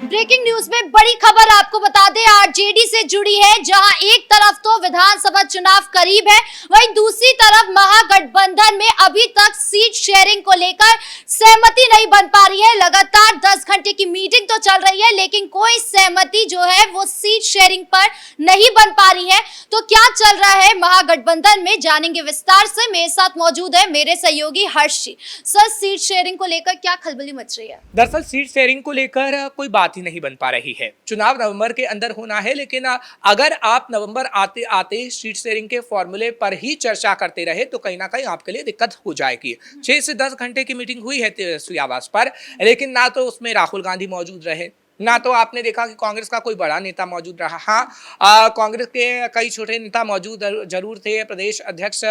Breaking news में बड़ी खबर आपको बता दें, आरजेडी से जुड़ी है, जहां एक तरफ तो विधानसभा चुनाव करीब है, वहीं दूसरी तरफ महागठबंधन में अभी तक सीट शेयरिंग को लेकर सहमति नहीं बन पा रही है। लगातार 10 घंटे की मीटिंग तो चल रही है, लेकिन कोई सहमति जो है वो सीट शेयरिंग पर नहीं बन पा रही है। तो क्या चल रहा है महागठबंधन में, जानेंगे विस्तार से। मेरे साथ मौजूद है मेरे सहयोगी हर्ष जी। सर, सीट शेयरिंग को लेकर क्या खलबली मच रही है? दरअसल सीट शेयरिंग को लेकर कोई बात ही नहीं बन पा रही है। चुनाव नवंबर के अंदर होना है, लेकिन अगर आप नवंबर आते आते सीट शेयरिंग के फॉर्मूले पर ही चर्चा करते रहे तो कहीं ना कहीं आपके लिए दिक्कत हो जाएगी। 6 से 10 घंटे की मीटिंग हुई है तेजस्वी आवास पर, लेकिन ना तो उसमें राहुल गांधी मौजूद रहे, ना तो आपने देखा कि कांग्रेस का कोई बड़ा नेता मौजूद रहा। हाँ, कांग्रेस के कई छोटे नेता मौजूद जरूर थे, प्रदेश अध्यक्ष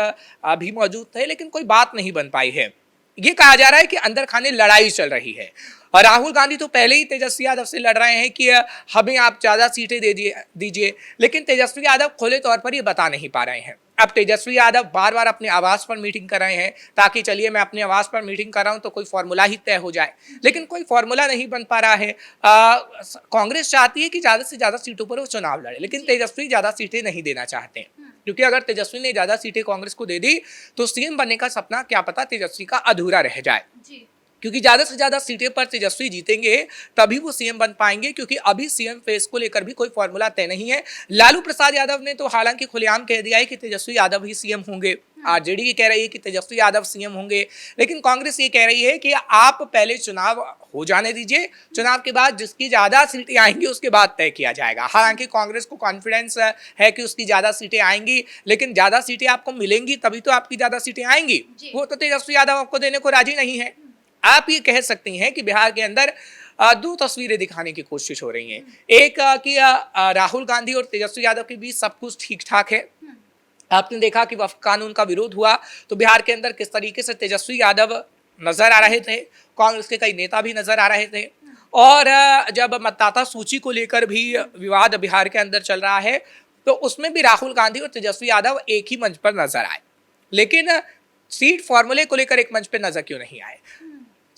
भी मौजूद थे, लेकिन कोई बात नहीं बन पाई है। ये कहा जा रहा है कि अंदर खाने लड़ाई चल रही है और राहुल गांधी तो पहले ही तेजस्वी यादव से लड़ रहे हैं कि हमें आप ज्यादा सीटें दे दीजिए, लेकिन तेजस्वी यादव खुले तौर पर ये बता नहीं पा रहे हैं। अब तेजस्वी यादव बार बार अपने आवास पर मीटिंग कर रहे हैं ताकि चलिए मैं अपने आवास पर मीटिंग कर रहा हूं तो कोई फॉर्मूला ही तय हो जाए, लेकिन कोई फॉर्मूला नहीं बन पा रहा है। कांग्रेस चाहती है कि ज्यादा से ज्यादा सीटों पर वो चुनाव लड़े, लेकिन तेजस्वी ज्यादा सीटें नहीं देना चाहते हैं, क्योंकि अगर तेजस्वी ने ज्यादा सीटें कांग्रेस को दे दी तो सीएम बनने का सपना क्या पता तेजस्वी का अधूरा रह जाए। क्योंकि ज्यादा से ज्यादा सीटें पर तेजस्वी जीतेंगे तभी वो सीएम बन पाएंगे, क्योंकि अभी सीएम फेस को लेकर भी कोई फॉर्मूला तय नहीं है। लालू प्रसाद यादव ने तो हालांकि खुलेआम कह दिया है कि तेजस्वी यादव ही सीएम होंगे। आरजेडी ये कह रही है कि तेजस्वी यादव सीएम होंगे, लेकिन कांग्रेस ये कह रही है कि आप पहले चुनाव हो जाने दीजिए, चुनाव के बाद जिसकी ज्यादा सीटें आएंगी उसके बाद तय किया जाएगा। हालांकि कांग्रेस को कॉन्फिडेंस है कि उसकी ज्यादा सीटें आएंगी, लेकिन ज्यादा सीटें आपको मिलेंगी तभी तो आपकी ज्यादा सीटें आएंगी। वो तो तेजस्वी यादव आपको देने को राजी नहीं है। आप ये कह सकती हैं कि बिहार के अंदर दो तस्वीरें दिखाने की कोशिश हो रही हैं। एक कि राहुल गांधी और तेजस्वी यादव के बीच सब कुछ ठीक ठाक है। आपने देखा कि वक्फ कानून का विरोध हुआ तो बिहार के अंदर किस तरीके से तेजस्वी यादव नजर आ रहे थे, कांग्रेस के कई नेता भी नजर आ रहे थे, और जब मतदाता सूची को लेकर भी विवाद बिहार के अंदर चल रहा है तो उसमें भी राहुल गांधी और तेजस्वी यादव एक ही मंच पर नजर आए, लेकिन सीट फॉर्मूले को लेकर एक मंच पर नजर क्यों नहीं आए?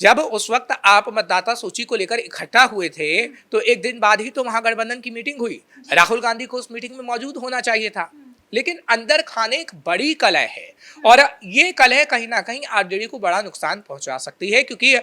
जब उस वक्त आप मतदाता सूची को लेकर इकट्ठा हुए थे तो एक दिन बाद ही तो महागठबंधन की मीटिंग हुई। राहुल गांधी को उस मीटिंग में मौजूद होना चाहिए था, लेकिन अंदर खाने एक बड़ी कलह है और ये कलह कहीं ना कहीं आरजेडी को बड़ा नुकसान पहुंचा सकती है, क्योंकि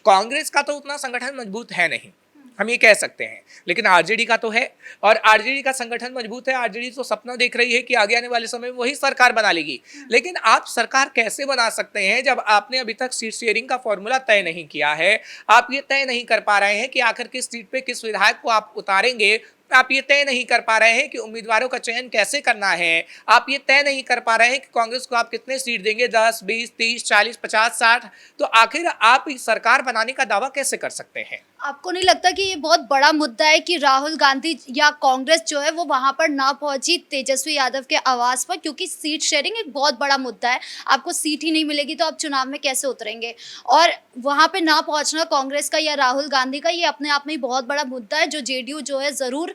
कांग्रेस का तो उतना संगठन मजबूत है नहीं, हम ये कह सकते हैं, लेकिन आरजेडी का तो है और आरजेडी का संगठन मजबूत है। आरजेडी तो सपना देख रही है कि आगे आने वाले समय में वही सरकार बना लेगी, लेकिन आप सरकार कैसे बना सकते हैं जब आपने अभी तक सीट शेयरिंग का फॉर्मूला तय नहीं किया है? आप ये तय नहीं कर पा रहे हैं कि आखिर किस सीट पे किस विधायक को आप उतारेंगे, आप ये तय नहीं कर पा रहे हैं कि उम्मीदवारों का चयन कैसे करना है, आप ये तय नहीं कर पा रहे हैं कि कांग्रेस को आप कितने सीट देंगे, 10, 20, 30, 40, 50, 60, तो आखिर आप सरकार बनाने का दावा कैसे कर सकते हैं? आपको नहीं लगता कि ये बहुत बड़ा मुद्दा है कि राहुल गांधी या कांग्रेस जो है वो वहां पर ना पहुंची तेजस्वी यादव के आवास पर, क्योंकि सीट शेयरिंग एक बहुत बड़ा मुद्दा है। आपको सीट ही नहीं मिलेगी तो आप चुनाव में कैसे उतरेंगे? और वहां पे ना पहुंचना कांग्रेस का या राहुल गांधी का, ये अपने आप में ही बहुत बड़ा मुद्दा है, जो जेडीयू जो है जरूर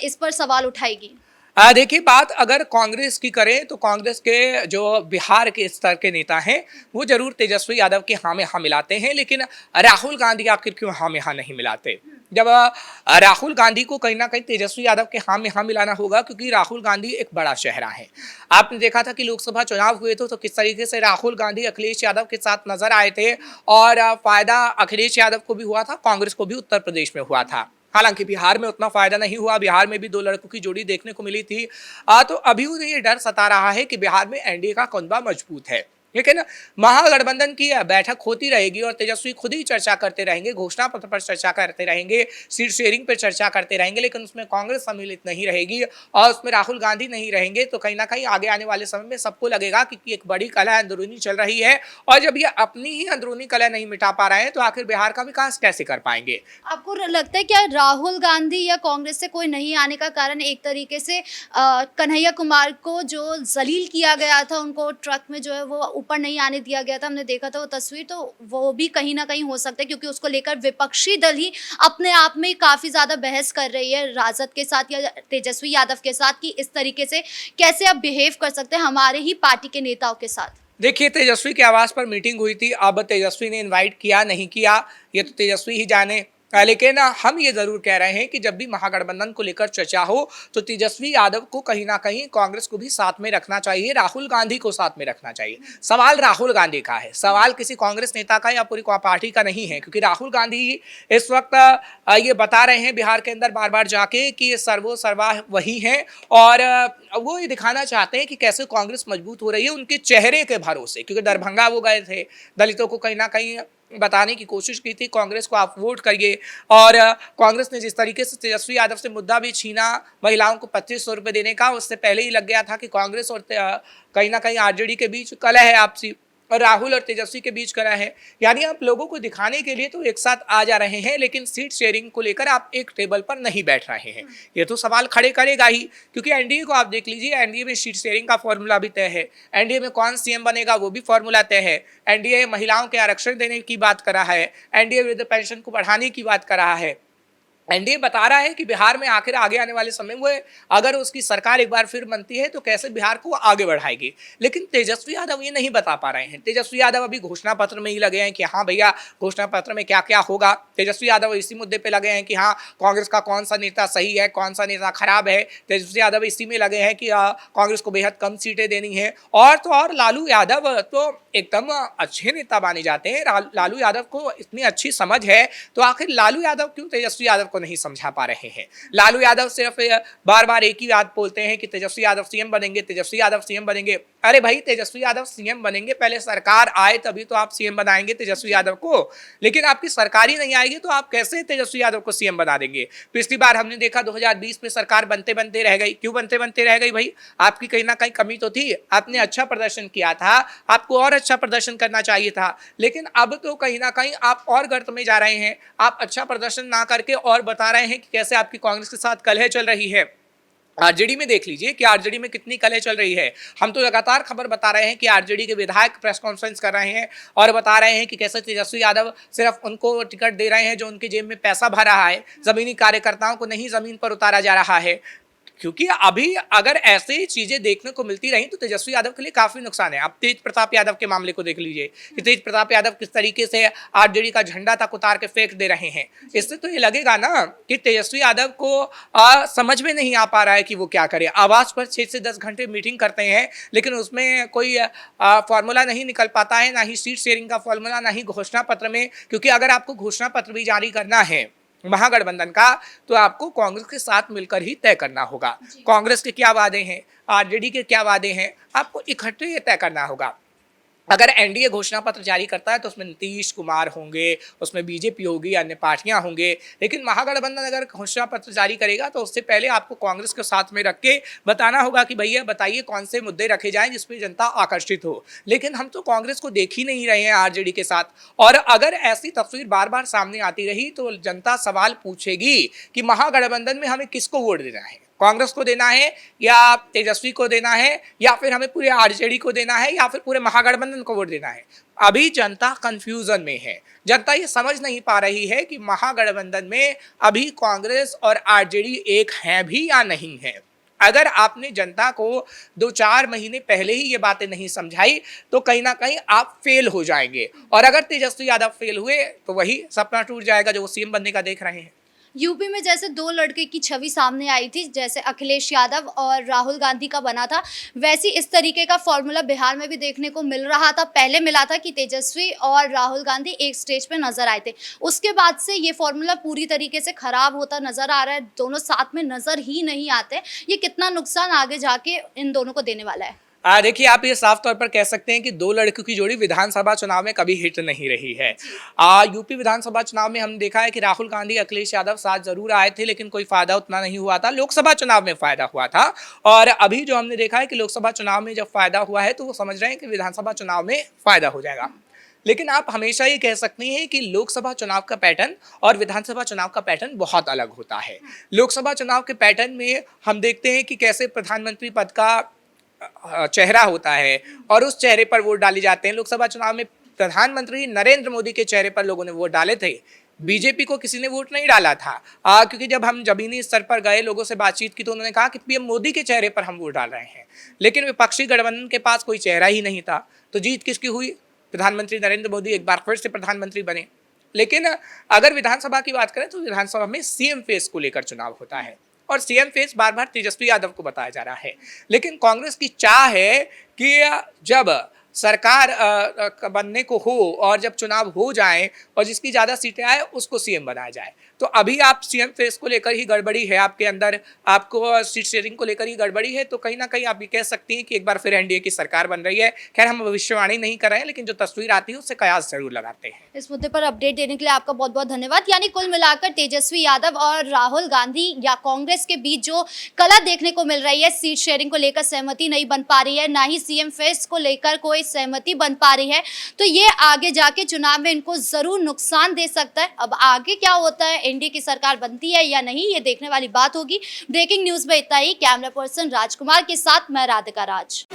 इस पर सवाल उठाएगी। देखिए, बात अगर कांग्रेस की करें तो कांग्रेस के जो बिहार के स्तर के नेता हैं वो जरूर तेजस्वी यादव के हाँ में हाँ मिलाते हैं, लेकिन राहुल गांधी आखिर क्यों हाँ में हाँ नहीं मिलाते? जब राहुल गांधी को कहीं ना कहीं तेजस्वी यादव के हाँ में हाँ मिलाना होगा, क्योंकि राहुल गांधी एक बड़ा चेहरा है। आपने देखा था कि लोकसभा चुनाव हुए थे तो किस तरीके से राहुल गांधी अखिलेश यादव के साथ नजर आए थे और फायदा अखिलेश यादव को भी हुआ था, कांग्रेस को भी उत्तर प्रदेश में हुआ था। हालांकि बिहार में उतना फायदा नहीं हुआ, बिहार में भी 2 लड़कों की जोड़ी देखने को मिली थी। तो अभी उन्हें ये डर सता रहा है कि बिहार में एनडीए का कुनबा मजबूत है, लेकिन महागठबंधन की बैठक होती रहेगी और तेजस्वी खुद ही चर्चा करते रहेंगे, घोषणा पत्र पर चर्चा करते रहेंगे, सीट शेयरिंग पर चर्चा करते रहेंगे, लेकिन उसमें कांग्रेस सम्मिलित नहीं रहेगी और उसमें राहुल गांधी नहीं रहेंगे। तो कहीं ना कहीं आगे आने वाले समय में सबको लगेगा कि एक बड़ी कलह अंदरूनी चल रही है, और जब ये अपनी ही अंदरूनी कलह नहीं मिटा पा रहे हैं तो आखिर बिहार का विकास कैसे कर पाएंगे? आपको लगता है क्या राहुल गांधी या कांग्रेस से कोई नहीं आने का कारण एक तरीके से कन्हैया कुमार को जो जलील किया गया था, उनको ट्रक में जो है वो ऊपर नहीं आने दिया गया था, हमने देखा था वो तस्वीर, तो वो भी कहीं ना कहीं हो सकता है, क्योंकि उसको लेकर विपक्षी दल ही अपने आप में काफी ज्यादा बहस कर रही है राजद के साथ या तेजस्वी यादव के साथ, कि इस तरीके से कैसे आप बिहेव कर सकते हैं हमारे ही पार्टी के नेताओं के साथ। देखिए, तेजस्वी के आवास पर मीटिंग हुई थी, अब तेजस्वी ने इनवाइट किया नहीं किया ये तो तेजस्वी ही जाने। लेकिन हम ये जरूर कह रहे हैं कि जब भी महागठबंधन को लेकर चर्चा हो तो तेजस्वी यादव को कहीं ना कहीं कांग्रेस को भी साथ में रखना चाहिए, राहुल गांधी को साथ में रखना चाहिए। सवाल राहुल गांधी का है, सवाल किसी कांग्रेस नेता का या पूरी पार्टी का नहीं है, क्योंकि राहुल गांधी इस वक्त ये बता रहे हैं बिहार के अंदर बार बार जाके कि सर्वो सर्वा वही है, और वो ये दिखाना चाहते हैं कि कैसे कांग्रेस मजबूत हो रही है उनके चेहरे के भरोसे, क्योंकि दरभंगा वो गए थे, दलितों को कहीं ना कहीं बताने की कोशिश की थी कांग्रेस को आप वोट करिए, और कांग्रेस ने जिस तरीके से तेजस्वी यादव से मुद्दा भी छीना महिलाओं को 2500 रुपए देने का, उससे पहले ही लग गया था कि कांग्रेस और कहीं ना कहीं आरजेडी के बीच कलह है आपसी, और राहुल और तेजस्वी के बीच कलह है। यानी आप लोगों को दिखाने के लिए तो एक साथ आ जा रहे हैं, लेकिन सीट शेयरिंग को लेकर आप एक टेबल पर नहीं बैठ रहे हैं। ये तो सवाल खड़े करेगा ही, क्योंकि एनडीए को आप देख लीजिए, एनडीए में सीट शेयरिंग का फॉर्मूला भी तय है, एनडीए में कौन सीएम बनेगा वो भी फॉर्मूला तय है, एनडीए महिलाओं के आरक्षण देने की बात कर रहा है, एनडीए वृद्ध पेंशन को बढ़ाने की बात कर रहा है। एनडीए बता रहा है कि बिहार में आखिर आगे आने वाले समय में अगर उसकी सरकार एक बार फिर बनती है तो कैसे बिहार को आगे बढ़ाएगी, लेकिन तेजस्वी यादव ये नहीं बता पा रहे हैं। तेजस्वी यादव अभी घोषणा पत्र में ही लगे हैं कि हाँ भैया घोषणा पत्र में क्या क्या होगा। तेजस्वी यादव इसी मुद्दे पे लगे हैं कि हाँ कांग्रेस का कौन सा नेता सही है, कौन सा नेता खराब है। तेजस्वी यादव इसी में लगे हैं कि कांग्रेस को बेहद कम सीटें देनी है, और तो और लालू यादव तो एकदम अच्छे नेता माने जाते हैं। लालू यादव को इतनी अच्छी समझ है, तो आखिर लालू यादव क्यों तेजस्वी यादव को नहीं समझा पा रहे हैं। लालू यादव सिर्फ बार बार एक ही बात बोलते हैं कि तेजस्वी यादव सीएम बनेंगे, तेजस्वी यादव सीएम बनेंगे। अरे भाई तेजस्वी यादव सीएम बनेंगे, पहले सरकार आए तभी तो आप सीएम बनाएंगे तेजस्वी यादव को, लेकिन आपकी सरकार ही नहीं आएगी तो आप कैसे तेजस्वी यादव को सीएम बना देंगे। पिछली बार हमने देखा 2020 में सरकार बनते बनते रह गई। क्यों बनते बनते रह गई भाई? आपकी कहीं ना कहीं कमी तो थी, आपने अच्छा प्रदर्शन किया था, आपको और अच्छा प्रदर्शन करना चाहिए था, लेकिन अब तो कहीं ना कहीं आप और गर्त में जा रहे हैं। आप अच्छा प्रदर्शन ना करके और बता रहे हैं कि कैसे आपकी कांग्रेस के साथ कलह चल रही है। आरजेडी में देख लीजिए कि आरजेडी में कितनी कलह चल रही है। हम तो लगातार खबर बता रहे हैं कि आरजेडी के विधायक प्रेस कॉन्फ्रेंस कर रहे हैं और बता रहे हैं कि कैसे तेजस्वी यादव सिर्फ उनको टिकट दे रहे हैं जो उनकी जेब में पैसा भर रहा है, जमीनी कार्यकर्ताओं को नहीं जमीन पर उतारा जा रहा है। क्योंकि अभी अगर ऐसी चीजें देखने को मिलती रही तो तेजस्वी यादव के लिए काफी नुकसान है। आप तेज प्रताप यादव के मामले को देख लीजिए कि तेज प्रताप यादव किस तरीके से आरजेडी का झंडा तक उतार के फेंक दे रहे हैं। इससे तो ये लगेगा ना कि तेजस्वी यादव को समझ में नहीं आ पा रहा है कि वो क्या करे। आवाज पर 6 से 10 घंटे मीटिंग करते हैं, लेकिन उसमें कोई फॉर्मूला नहीं निकल पाता है, ना ही सीट शेयरिंग का फॉर्मूला, ना ही घोषणा पत्र में। क्योंकि अगर आपको घोषणा पत्र भी जारी करना है महागठबंधन का तो आपको कांग्रेस के साथ मिलकर ही तय करना होगा। कांग्रेस के क्या वादे हैं, आरजेडी के क्या वादे हैं, आपको इकट्ठे तय करना होगा। अगर एनडीए घोषणा पत्र जारी करता है तो उसमें नीतीश कुमार होंगे, उसमें बीजेपी होगी, अन्य पार्टियां होंगे, लेकिन महागठबंधन अगर घोषणा पत्र जारी करेगा तो उससे पहले आपको कांग्रेस के साथ में रख के बताना होगा कि भैया बताइए कौन से मुद्दे रखे जाएं जिसपे जनता आकर्षित हो। लेकिन हम तो कांग्रेस को देख ही नहीं रहे हैं आरजेडी के साथ, और अगर ऐसी तस्वीर बार बार सामने आती रही तो जनता सवाल पूछेगी कि महागठबंधन में हमें किसको वोट देना है, कांग्रेस को देना है या तेजस्वी को देना है, या फिर हमें पूरे आरजेडी को देना है, या फिर पूरे महागठबंधन को वोट देना है। अभी जनता कंफ्यूजन में है। जनता ये समझ नहीं पा रही है कि महागठबंधन में अभी कांग्रेस और आरजेडी एक है भी या नहीं है। अगर आपने जनता को 2-4 महीने पहले ही ये बातें नहीं समझाई तो कहीं ना कहीं आप फेल हो जाएंगे, और अगर तेजस्वी यादव फेल हुए तो वही सपना टूट जाएगा जो वो सीएम बनने का देख रहे हैं। यूपी में जैसे दो लड़के की छवि सामने आई थी, जैसे अखिलेश यादव और राहुल गांधी का बना था, वैसी इस तरीके का फॉर्मूला बिहार में भी देखने को मिल रहा था। पहले मिला था कि तेजस्वी और राहुल गांधी एक स्टेज पे नजर आए थे, उसके बाद से ये फॉर्मूला पूरी तरीके से खराब होता नजर आ रहा है। दोनों साथ में नजर ही नहीं आते। ये कितना नुकसान आगे जाके इन दोनों को देने वाला है? देखिए आप ये साफ तौर पर कह सकते हैं कि दो लड़कों की जोड़ी विधानसभा चुनाव में कभी हिट नहीं रही है। यूपी विधानसभा चुनाव में हमने देखा है कि राहुल गांधी अखिलेश यादव साथ जरूर आए थे, लेकिन कोई फायदा उतना नहीं हुआ था। लोकसभा चुनाव में फायदा हुआ था, और अभी जो हमने देखा है कि लोकसभा चुनाव में जब फायदा हुआ है तो वो समझ रहे हैं कि विधानसभा चुनाव में फायदा हो जाएगा। लेकिन आप हमेशा ये कह सकते हैं कि लोकसभा चुनाव का पैटर्न और विधानसभा चुनाव का पैटर्न बहुत अलग होता है। लोकसभा चुनाव के पैटर्न में हम देखते हैं कि कैसे प्रधानमंत्री पद का चेहरा होता है और उस चेहरे पर वोट डाले जाते हैं। लोकसभा चुनाव में प्रधानमंत्री नरेंद्र मोदी के चेहरे पर लोगों ने वोट डाले थे, बीजेपी को किसी ने वोट नहीं डाला था। क्योंकि जब हम जमीनी स्तर पर गए, लोगों से बातचीत की, तो उन्होंने कहा कि पीएम मोदी के चेहरे पर हम वोट डाल रहे हैं। लेकिन विपक्षी गठबंधन के पास कोई चेहरा ही नहीं था, तो जीत किसकी हुई? प्रधानमंत्री नरेंद्र मोदी एक बार फिर से प्रधानमंत्री बने। लेकिन अगर विधानसभा की बात करें तो विधानसभा में सीएम फेस को लेकर चुनाव होता है और सीएम फेस बार बार तेजस्वी यादव को बताया जा रहा है। लेकिन कांग्रेस की चाह है कि जब सरकार बनने को हो और जब चुनाव हो जाए और जिसकी ज्यादा सीटें आए उसको सीएम बनाया जाए। तो अभी आप सीएम फेस को लेकर ही गड़बड़ी है आपके अंदर, आपको सीट शेयरिंग को लेकर ही गड़बड़ी है, तो कहीं ना कहीं आप ये कह सकती हैं कि एक बार फिर एनडीए की सरकार बन रही है। खैर हम भविष्यवाणी नहीं कर रहे हैं, लेकिन जो तस्वीर आती है उससे कयास जरूर लगाते हैं। इस मुद्दे पर अपडेट देने के लिए आपका बहुत बहुत धन्यवाद। यानी कुल मिलाकर तेजस्वी यादव और राहुल गांधी या कांग्रेस के बीच जो कला देखने को मिल रही है, सीट शेयरिंग को लेकर सहमति नहीं बन पा रही है, ना ही सीएम फेस को लेकर कोई सहमति बन पा रही है, तो ये आगे जाके चुनाव में इनको जरूर नुकसान दे सकता है। अब आगे क्या होता है, एनडीए की सरकार बनती है या नहीं, ये देखने वाली बात होगी। ब्रेकिंग न्यूज में इतना ही। कैमरा पर्सन राजकुमार के साथ मैं राधिका राज।